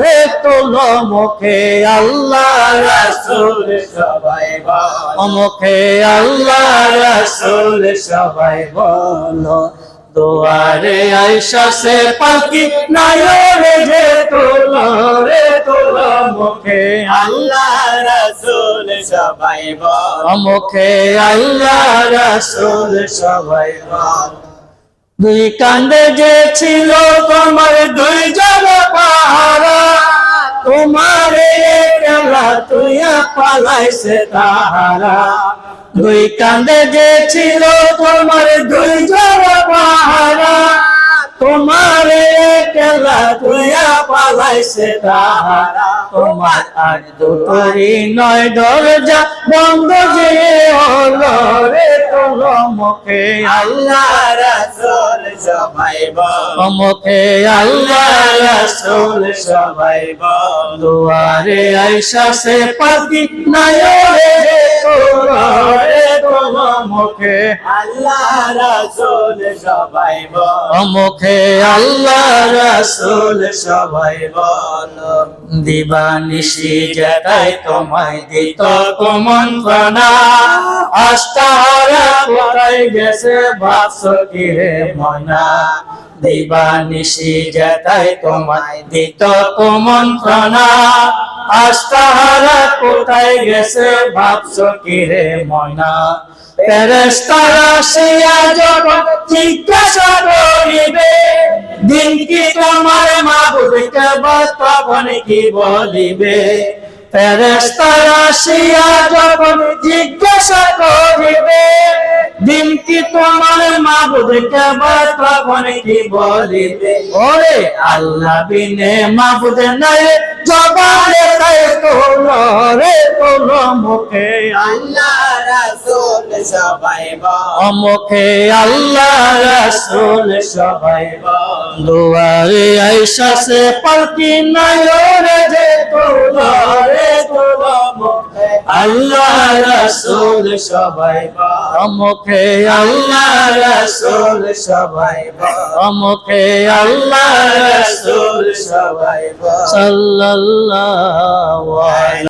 রে তোলো মুখে আল্লাহ রাসূল সবাই বলো মুখে আল্লাহ রাসূল সবাই বলো দুয়ারে আয়েশা সে পাখি নয়নে যে তোলো রে তোলো মুখে আল্লাহ রাসূল সবাই বলো মুখে আল্লাহ রাসূল সবাই বলো দুই কান্দে যে ছিল তোমার দুই জন পাহারা তোমার একলা তুইয়া পালাইছে তাহারা দুই কান্দে যে ছিল তোমার দুই জন পাহারা তোমার একলা তুইয়া পালাইছে তাহারা তোমার আর দুটোরই নয় দরজা বন্ধ যে হলো রে তোলো মুখে আল্লাহ রাসূল সবাই বলো মুখে আল্লাহ রাসূল সবাই বলো দুয়ারে আয়েশা সে পাখি নয়নে তোলো রে তোলো মুখে আল্লাহ রাসূল সবাই বলো মুখে আল্লাহ রাসূল সবাই বলো দিবানিশি জাগায় তোমায় দিত কুমন্ত্রণা আস্তাহারা কোথায় গেছে ভাবছো কি রে মনা দিবানিশি জাগায় তোমায় দিত কুমন্ত্রণা আস্তাহারা কোথায় গেছে ভাবছো কি রে মনা ফেরেশতারা আসিয়া যখন জিজ্ঞাসা করিবে দিন কি তোমার মাবুদকে তখন কি বলিবে ফেরেশতারা আসিয়া যখন জিজ্ঞাসা করিবে দিন কি তোমার মাবুদকে তখন কি বলিবে ওরে আল্লাহ বিনে মাবুদ নাই জবানে তাই তোলো রে তোলো মুখে আল্লাহ রাসূল সবাই বলো মুখে আল্লাহ রাসূল সবাই বলো দুয়ারে আয়েশা সে পালকি নয়নে যে তোলো রে তোলো মুখে আল্লাহ রাসূল সবাই বলো মুখে আল্লাহ রাসূল সবাই বলো মুখে আল্লাহ রাসূল সবাই বলো সাল্লাল্লাহু